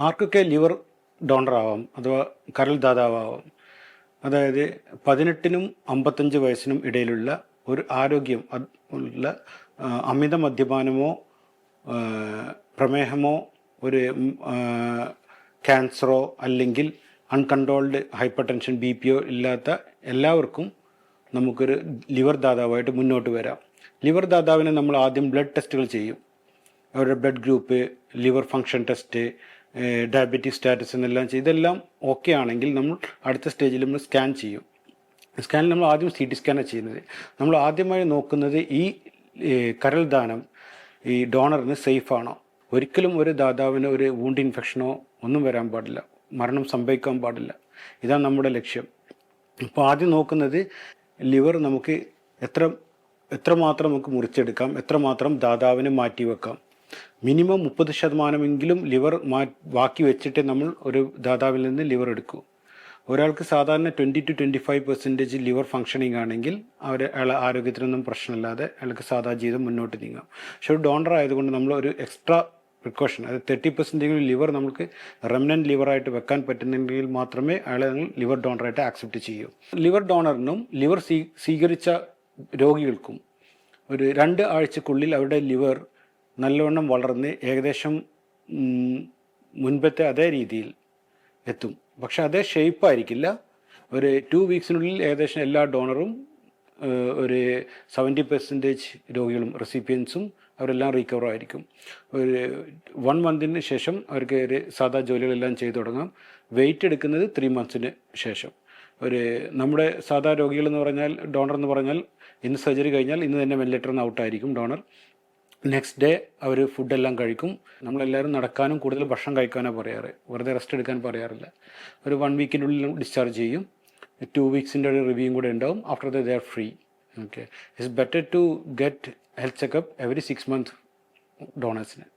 ആർക്കൊക്കെ liver donor ആവാം അഥവാ കരൾ ദാതാവാം? അതായത് 18നും 55 വയസ്സിനും ഇടയിലുള്ള ഒരു ആരോഗ്യം ഉള്ള അമിത മദ്യപാനമോ പ്രമേഹമോ ഒരു ക്യാൻസറോ അല്ലെങ്കിൽ അൺകൺട്രോൾഡ് ഹൈപ്പർ ടെൻഷൻ BP ഇല്ലാത്ത എല്ലാവർക്കും നമുക്കൊരു ലിവർ ദാതാവായിട്ട് മുന്നോട്ട് വരാം. ലിവർ ദാതാവിനെ നമ്മൾ ആദ്യം ബ്ലഡ് ടെസ്റ്റുകൾ ചെയ്യും. അവരുടെ blood group, liver function test, diabetic status എന്നെല്ലാം ചെയ്യും. ഇതെല്ലാം ഓക്കെ ആണെങ്കിൽ നമ്മൾ അടുത്ത സ്റ്റേജിൽ നമ്മൾ സ്കാൻ ചെയ്യും. സ്കാനിൽ നമ്മൾ ആദ്യം CT സ്കാനാണ് ചെയ്യുന്നത്. നമ്മൾ ആദ്യമായി നോക്കുന്നത് ഈ കരൾ ദാനം ഈ ഡോണറിന് സേഫ് ആണോ. ഒരിക്കലും ഒരു ദാതാവിന് ഒരു വൂണ്ട് ഇൻഫെക്ഷനോ ഒന്നും വരാൻ പാടില്ല, മരണം സംഭവിക്കാൻ പാടില്ല. ഇതാണ് നമ്മുടെ ലക്ഷ്യം. അപ്പോൾ ആദ്യം നോക്കുന്നത് ലിവർ നമുക്ക് എത്രമാത്രം നമുക്ക് മുറിച്ചെടുക്കാം, എത്രമാത്രം ദാതാവിന് മാറ്റിവെക്കാം. മിനിമം 30% ലിവർ ബാക്കി വെച്ചിട്ട് നമ്മൾ ഒരു ദാതാവിൽ നിന്ന് ലിവർ എടുക്കൂ. ഒരാൾക്ക് സാധാരണ 20 to 25% ലിവർ ഫങ്ഷനിങ് ആണെങ്കിൽ അയാളെ ആരോഗ്യത്തിനൊന്നും പ്രശ്നമില്ലാതെ അയാൾക്ക് സാധാ ജീവിതം മുന്നോട്ട് നീങ്ങാം. പക്ഷെ ഒരു ഡോണർ ആയതുകൊണ്ട് നമ്മൾ ഒരു എക്സ്ട്രാ പ്രിക്കോഷൻ, അത് 30% ലിവർ നമുക്ക് റെമനന്റ് ലിവറായിട്ട് വെക്കാൻ പറ്റുന്നുണ്ടെങ്കിൽ മാത്രമേ അയാളെ ലിവർ ഡോണറായിട്ട് ആക്സെപ്റ്റ് ചെയ്യൂ. ലിവർ ഡോണറിനും ലിവർ സ്വീകരിച്ച രോഗികൾക്കും ഒരു 2 ആഴ്ചക്കുള്ളിൽ അവരുടെ ലിവർ നല്ലവണ്ണം വളർന്ന് ഏകദേശം മുൻപത്തെ അതേ രീതിയിൽ എത്തും. പക്ഷെ അതേ ഷേപ്പായിരിക്കില്ല. ഒരു 2 വീക്സിനുള്ളിൽ ഏകദേശം എല്ലാ ഡോണറും ഒരു 70% രോഗികളും റെസിപ്പിയൻസും അവരെല്ലാം റീക്കവർ ആയിരിക്കും. ഒരു 1 മന്തിന് ശേഷം അവർക്ക് ഒരു സാധാ ജോലികളെല്ലാം ചെയ്തു തുടങ്ങാം. വെയിറ്റ് എടുക്കുന്നത് 3 മന്ത്സിന് ശേഷം. നമ്മുടെ സാധാ രോഗികൾ എന്ന് പറഞ്ഞാൽ, ഡോണർ എന്ന് പറഞ്ഞാൽ ഇന്ന് സർജറി കഴിഞ്ഞാൽ ഇന്ന് തന്നെ വെന്റിലേറ്ററിൽ ഔട്ടായിരിക്കും ഡോണർ. നെക്സ്റ്റ് ഡേ അവർ ഫുഡെല്ലാം കഴിക്കും. നമ്മളെല്ലാവരും നടക്കാനും കൂടുതൽ ഭക്ഷണം കഴിക്കാനാണ് പറയാറ്, വെറുതെ റെസ്റ്റ് എടുക്കാൻ പറയാറില്ല. ഒരു 1 വീക്കിനുള്ളിൽ ഡിസ്ചാർജ് ചെയ്യും. 2 വീക്സിൻ്റെ ഒരു റിവ്യൂവും കൂടെ ഉണ്ടാവും. After they are free. Okay, it's better to get health checkup every 6 months ഡോണേഴ്സിന്.